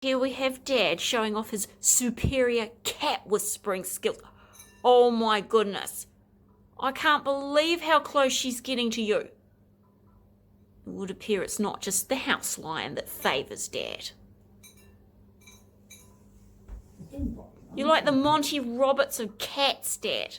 Here we have Dad showing off his superior cat whispering skills. Oh my goodness. I can't believe how close she's getting to you. It would appear it's not just the house lion that favours Dad. You're like the Monty Roberts of cats, Dad.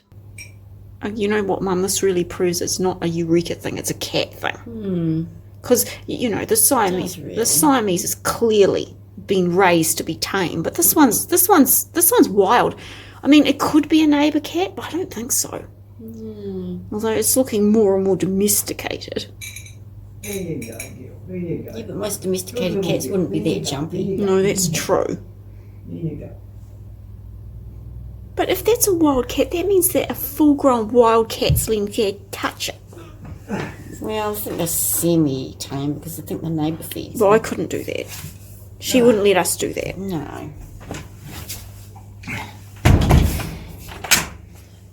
You know what, Mum? This really proves it's not a eureka thing, it's a cat thing. Because, you know, the Siamese is clearly been raised to be tame, but this one's wild. I mean, it could be a neighbour cat, but I don't think so. Although it's looking more and more domesticated. There you go, Gil. There you go. Yeah, but most domesticated cats wouldn't be that jumpy. No, that's true. There you go. But if that's a wild cat, that means that a full-grown wild cat's letting Dad touch it. Well, I think they're semi-tame because I think the neighbour feeds. Well, I couldn't do that. She wouldn't let us do that. No.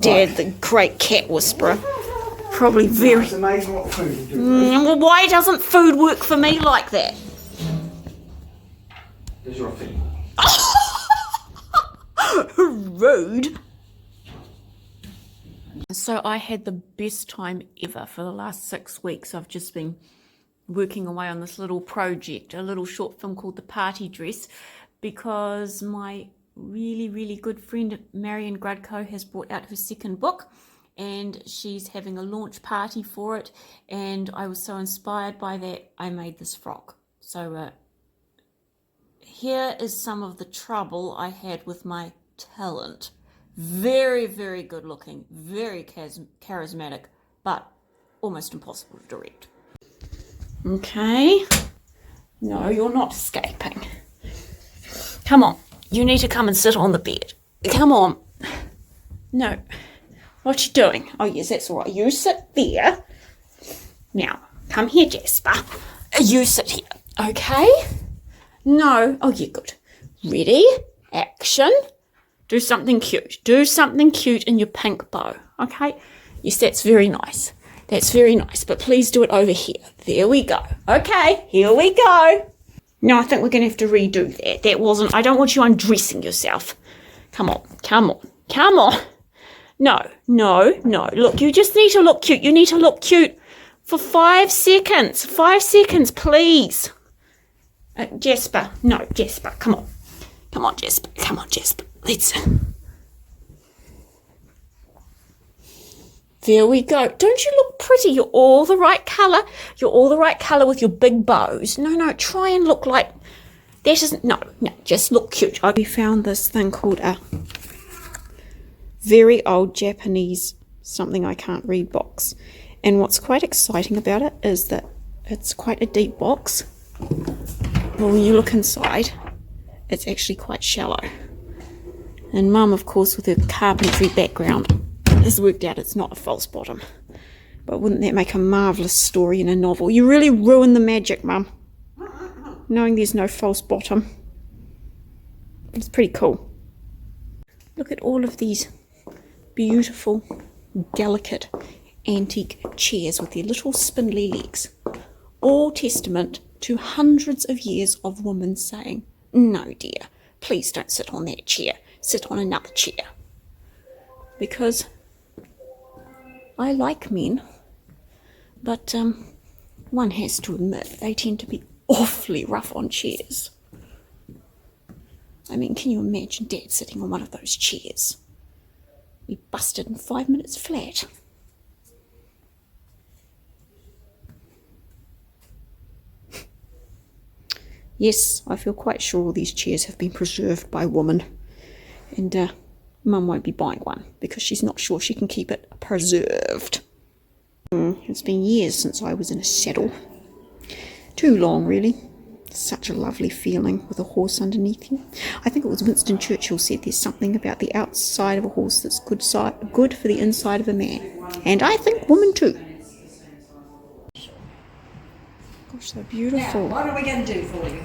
Dad, the great cat whisperer. Probably very... It's amazing what food will do. Well, why doesn't food work for me like that? There's your feet. Rude. So I had the best time ever for the last 6 weeks. I've just been working away on this little project, a little short film called The Party Dress, because my really, really good friend Marion Grudko has brought out her second book and she's having a launch party for it, and I was so inspired by that I made this frock. So here is some of the trouble I had with my talent. Very, very good looking, very charismatic, but almost impossible to direct. Okay. No, you're not escaping. Come on. You need to come and sit on the bed. Come on. No. What you doing? Oh, yes, that's all right. You sit there. Now, come here, Jasper. You sit here. Okay? No. Oh, yeah, good. Ready? Action. Do something cute. Do something cute in your pink bow. Okay? Yes, that's very nice. That's very nice. But please do it over here. There we go. Okay, here we go. No, I think we're going to have to redo that. That wasn't... I don't want you undressing yourself. Come on. Come on. Come on. No, no, no. Look, you just need to look cute. You need to look cute for 5 seconds. 5 seconds, please. Jasper. No, Jasper. Come on. Come on, Jasper. Come on, Jasper. Let's... There we go. Don't you look pretty? You're all the right colour. You're all the right colour with your big bows. No, no, try and look like... That isn't... No, no, just look cute. We found this thing called a very old Japanese something I can't read box. And what's quite exciting about it is that it's quite a deep box. Well, when you look inside, it's actually quite shallow. And Mum, of course, with her carpentry background, has worked out it's not a false bottom. But wouldn't that make a marvellous story in a novel? You really ruined the magic, Mum. Knowing there's no false bottom. It's pretty cool. Look at all of these beautiful, delicate, antique chairs with their little spindly legs. All testament to hundreds of years of women saying, no dear, please don't sit on that chair. Sit on another chair. Because I like men, but one has to admit they tend to be awfully rough on chairs. I mean, can you imagine Dad sitting on one of those chairs? Be busted in 5 minutes flat. Yes, I feel quite sure all these chairs have been preserved by women. And Mum won't be buying one because she's not sure she can keep it preserved. It's been years since I was in a saddle. Too long, really. Such a lovely feeling with a horse underneath you. I think it was Winston Churchill said there's something about the outside of a horse that's good for the inside of a man. And I think women too. Gosh, they're beautiful. Now, what are we going to do for you?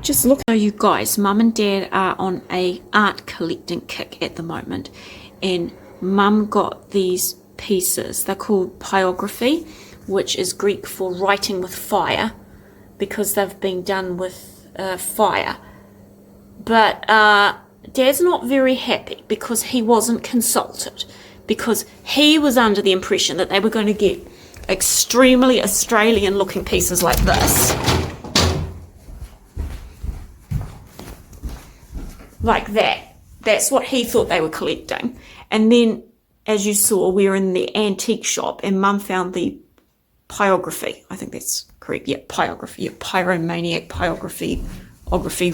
Just look. So you guys, Mum and Dad are on a art collecting kick at the moment. And Mum got these pieces. They're called pyrography, which is Greek for writing with fire, because they've been done with fire. but Dad's not very happy because he wasn't consulted, because he was under the impression that they were going to get extremely Australian looking pieces like this. Like that. That's what he thought they were collecting. And then, as you saw, we were in the antique shop and Mum found the pyrography. I think that's correct. Yeah, pyrography. Yeah, pyromaniac pyrography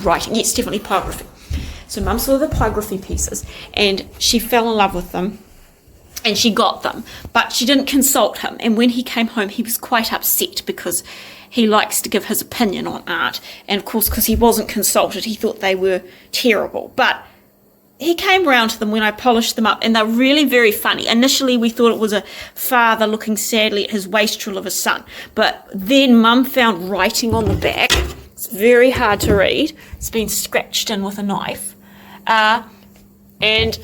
writing. Yes, definitely pyrography. So Mum saw the pyrography pieces and she fell in love with them and she got them. But she didn't consult him. And when he came home, he was quite upset because he likes to give his opinion on art. And of course, because he wasn't consulted, he thought they were terrible. But he came round to them when I polished them up, and they're really very funny. Initially, we thought it was a father looking sadly at his wastrel of a son. But then Mum found writing on the back. It's very hard to read. It's been scratched in with a knife. And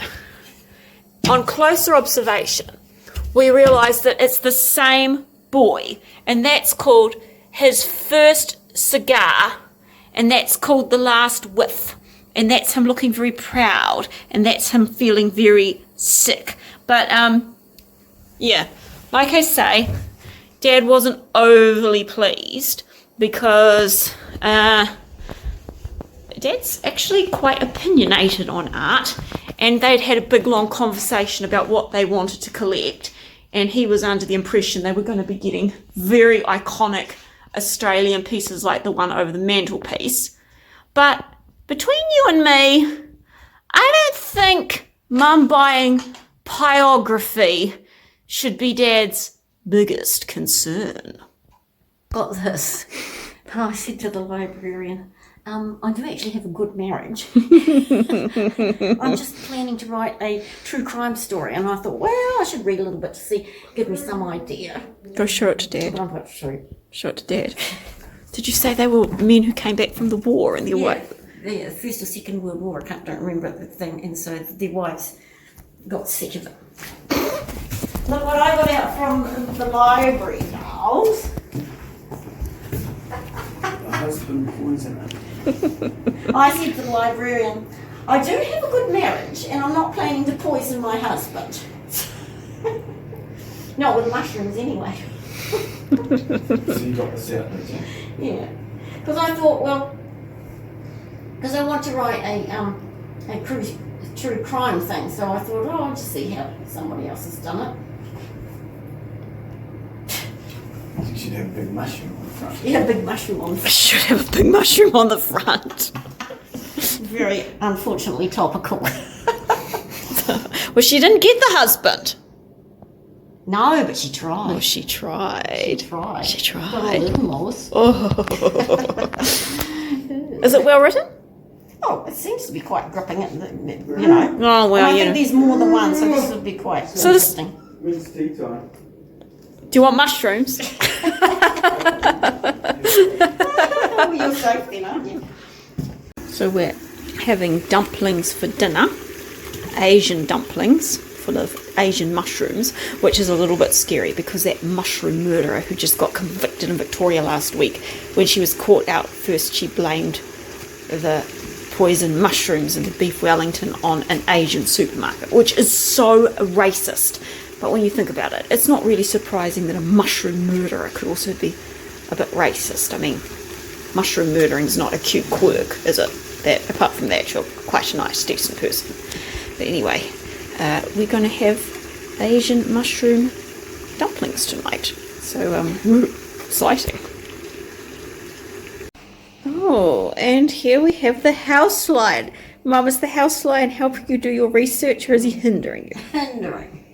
on closer observation, we realised that it's the same boy. And that's called his first cigar. And that's called The Last Whiff. And that's him looking very proud, and that's him feeling very sick. But, yeah, like I say, Dad wasn't overly pleased because Dad's actually quite opinionated on art, and they'd had a big, long conversation about what they wanted to collect, and he was under the impression they were going to be getting very iconic Australian pieces like the one over the mantelpiece. But between you and me, I don't think Mum buying pyrography should be Dad's biggest concern. Got this. I said to the librarian, I do actually have a good marriage. I'm just planning to write a true crime story, and I thought, well, I should read a little bit to give me some idea. Go show it to Dad. But I'm not sure. Show it to Dad. Did you say they were men who came back from the war and their wives? The First or Second World War, I don't remember the thing, and so their wives got sick of it. Look what I got out from the library, dolls. The husband poisoner. I said to the librarian, I do have a good marriage, and I'm not planning to poison my husband. Not with mushrooms, anyway. So you got this out, did you? Yeah, because I thought, well, because I want to write a true crime thing, so I thought, I'll just see how somebody else has done it. I think she'd have a big mushroom on the front. Yeah, a big mushroom on the front. Should have a big mushroom on the front. Very unfortunately topical. Well, she didn't get the husband. No, but she tried. Oh, she tried. She Got a tried. little Lois. Oh. Is it well written? Oh, it seems to be quite gripping, you know. Oh, well, and I you think know. there's more than one, so this would be quite So this- interesting. When's tea time? Do you want mushrooms? Oh, you're safe then, aren't you? So we're having dumplings for dinner. Asian dumplings full of Asian mushrooms, which is a little bit scary because that mushroom murderer who just got convicted in Victoria last week, when she was caught out first, she blamed the poisoned mushrooms in the beef Wellington on an Asian supermarket, which is so racist. But when you think about it, it's not really surprising that a mushroom murderer could also be a bit racist. I mean, mushroom murdering is not a cute quirk, is it? That apart from that, you're quite a nice, decent person. But anyway, we're going to have Asian mushroom dumplings tonight. So, exciting. Oh, and here we have the house lion. Mum, is the house lion helping you do your research, or is he hindering you? Hindering.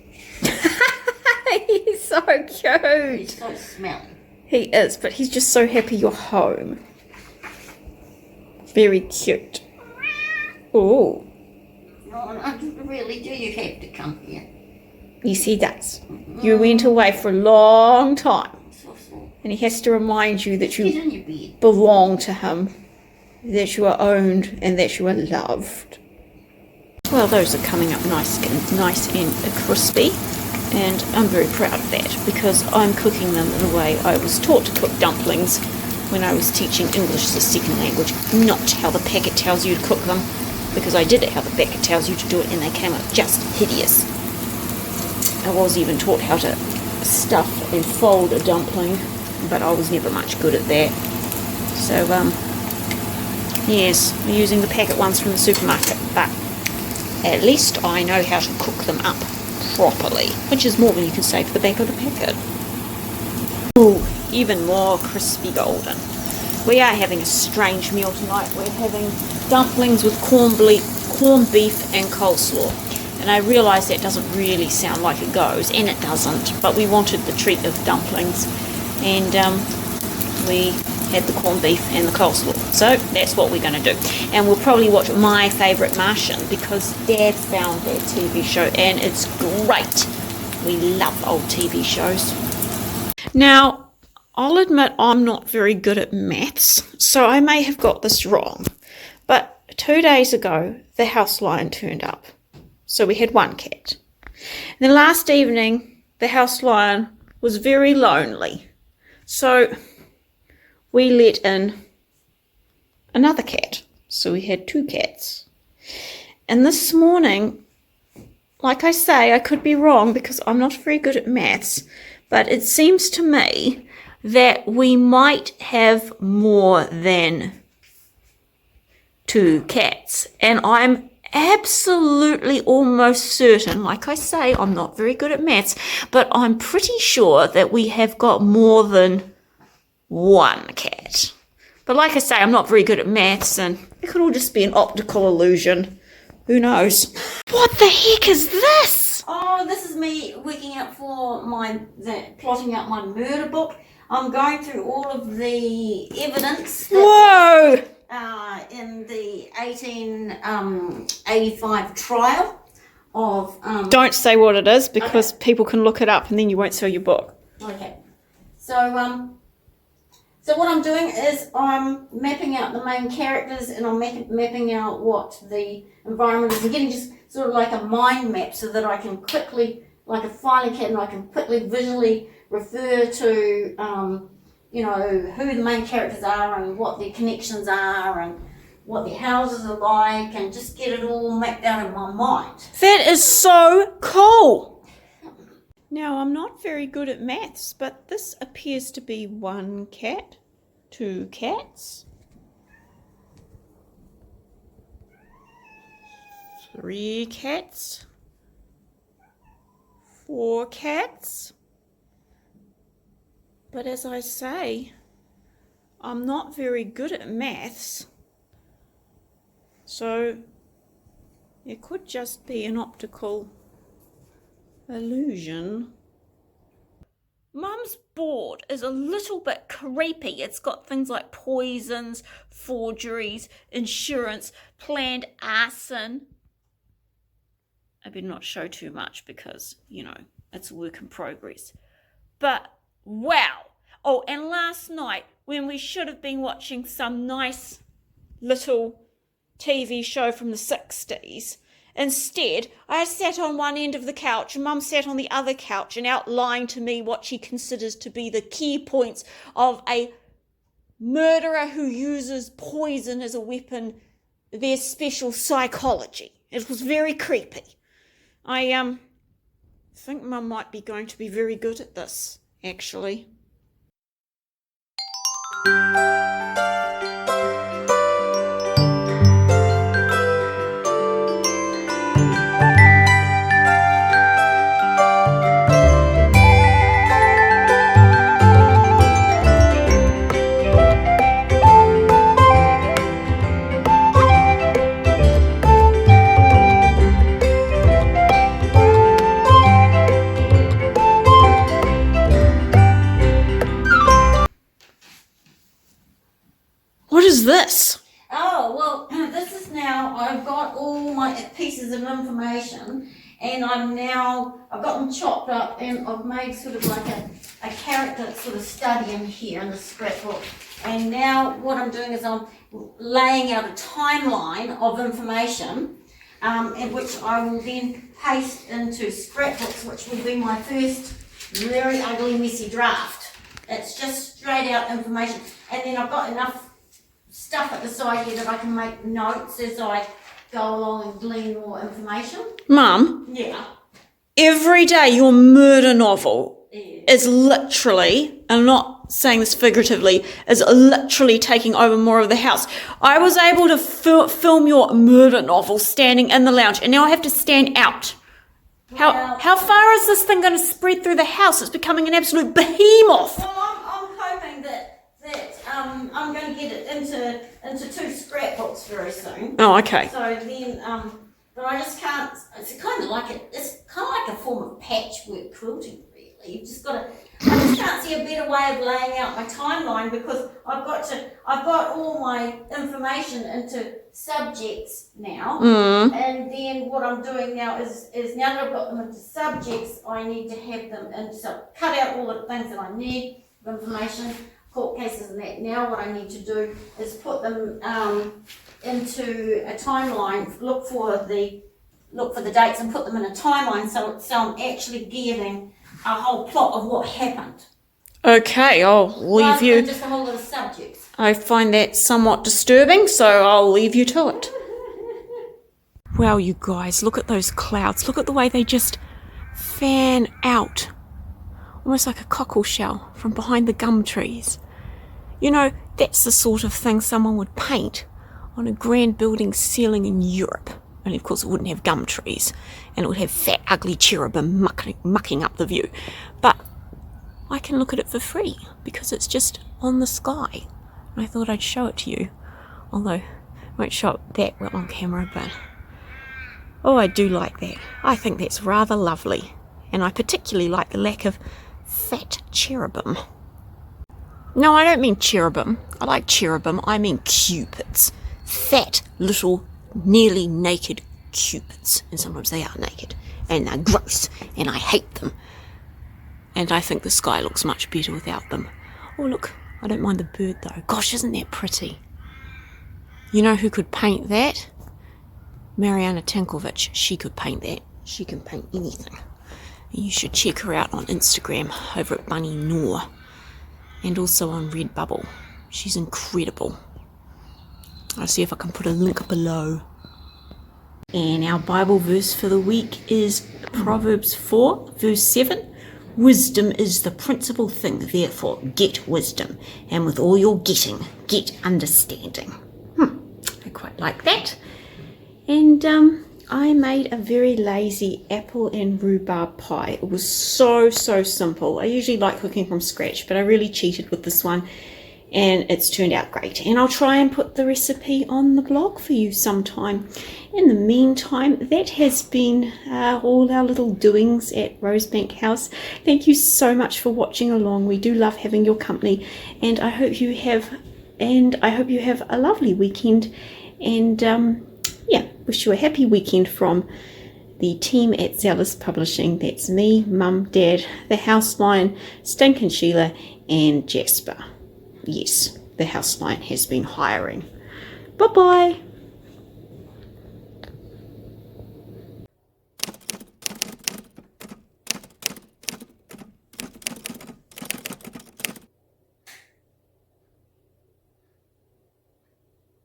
He's so cute. He's so smelly. He is, but he's just so happy you're home. Very cute. Oh, Oh, really, do you have to come here? yes, he does. You went away for a long time, So, and he has to remind you that get you in your bed. belong to him, that you are owned, and that you are loved. Well, those are coming up nice and crispy, and I'm very proud of that because I'm cooking them the way I was taught to cook dumplings when I was teaching English as a second language, not how the packet tells you to cook them, because I did it how the packet tells you to do it and they came out just hideous. I was even taught how to stuff and fold a dumpling, but I was never much good at that. So, yes, we're using the packet ones from the supermarket, but at least I know how to cook them up properly, which is more than you can say for the back of the packet. Ooh, even more crispy golden. We are having a strange meal tonight. We're having dumplings with corned beef and coleslaw. And I realise that doesn't really sound like it goes, and it doesn't, but we wanted the treat of dumplings, and we had the corned beef and the coleslaw. So that's what we're going to do. And we'll probably watch My Favourite Martian, because Dad found that TV show, and it's great. We love old TV shows. Now, I'll admit I'm not very good at maths, so I may have got this wrong. But 2 days ago, the house lion turned up. So we had one cat. And then last evening, the house lion was very lonely. So we let in another cat. So we had 2 cats. And this morning, like I say, I could be wrong because I'm not very good at maths, but it seems to me that we might have more than 2 cats. And I'm absolutely almost certain, like I say, I'm not very good at maths, but I'm pretty sure that we have got more than 1 cat. But like I say, I'm not very good at maths, and it could all just be an optical illusion. Who knows? What the heck is this? Oh, this is me working out for plotting out my murder book. I'm going through all of the evidence Whoa! In the 1885 trial of... Don't say what it is, because people can look it up and then you won't sell your book. Okay. So what I'm doing is I'm mapping out the main characters, and I'm mapping out what the environment is, and getting just sort of like a mind map so that I can quickly, like a filing cabinet, I can quickly visually refer to, who the main characters are and what their connections are and what their houses are like, and just get it all mapped out in my mind. That is so cool! Now, I'm not very good at maths, but this appears to be 1 cat, 2 cats, 3 cats, 4 cats. But as I say, I'm not very good at maths, so it could just be an optical illusion. Mum's board is a little bit creepy. It's got things like poisons, forgeries, insurance, planned arson. I better not show too much because, it's a work in progress. But wow! Oh, and last night, when we should have been watching some nice little TV show from the 60s, instead, I sat on one end of the couch and Mum sat on the other couch and outlined to me what she considers to be the key points of a murderer who uses poison as a weapon, their special psychology. It was very creepy. I think Mum might be going to be very good at this, actually. What is this? Oh, well, this is now, I've got all my pieces of information, and I've got them chopped up, and I've made sort of like a character sort of study in here in the scrapbook. And now what I'm doing is I'm laying out a timeline of information, in which I will then paste into scrapbooks, which will be my first very ugly, messy draft. It's just straight out information. And then I've got enough stuff at the side here that I can make notes as I go along and glean more information. Mum, Yeah. every day your murder novel is literally, and I'm not saying this figuratively, is literally taking over more of the house. I was able to film your murder novel standing in the lounge, and now I have to stand out. How far is this thing going to spread through the house? It's becoming an absolute behemoth. Well, I'm hoping that I'm going to get it into 2 scrapbooks very soon. Oh, okay. So then, but I just can't. It's kind of like a form of patchwork quilting, really. You've just got to. I just can't see a better way of laying out my timeline because I've got all my information into subjects now, and then what I'm doing now is now that I've got them into subjects, I need to have them into cut out all the things that I need of information, court cases and that. Now what I need to do is put them into a timeline. Look for the dates and put them in a timeline so I'm actually giving a whole plot of what happened. Okay, I'll leave you. Just a whole lot of subjects. I find that somewhat disturbing, so I'll leave you to it. Wow, you guys, look at those clouds. Look at the way they just fan out. Almost like a cockle shell from behind the gum trees. You know, that's the sort of thing someone would paint on a grand building ceiling in Europe. Only, of course, it wouldn't have gum trees, and it would have fat, ugly cherubim mucking up the view. But I can look at it for free because it's just on the sky. And I thought I'd show it to you, although I won't show it that well on camera, but oh, I do like that. I think that's rather lovely, and I particularly like the lack of fat cherubim. No, I don't mean cherubim. I like cherubim. I mean cupids. Fat, little, nearly naked cupids. And sometimes they are naked. And they're gross. And I hate them. And I think the sky looks much better without them. Oh, look. I don't mind the bird, though. Gosh, isn't that pretty? You know who could paint that? Mariana Tinkovic. She could paint that. She can paint anything. You should check her out on Instagram over at Bunny Noor. And also on RedBubble. She's incredible. I'll see if I can put a link below. And our Bible verse for the week is Proverbs 4, verse 7. Wisdom is the principal thing, therefore get wisdom. And with all your getting, get understanding. I quite like that. And I made a very lazy apple and rhubarb pie. It was so simple. I usually like cooking from scratch, but I really cheated with this one, and it's turned out great. And I'll try and put the recipe on the blog for you sometime. In the meantime, that has been all our little doings at Rosebank House. Thank you so much for watching along. We do love having your company, and I hope you have a lovely weekend. And wish you a happy weekend from the team at Zealous Publishing. That's me, Mum, Dad, the house lion, Stink and Sheila, and Jasper. Yes, the house lion has been hiring. Bye-bye.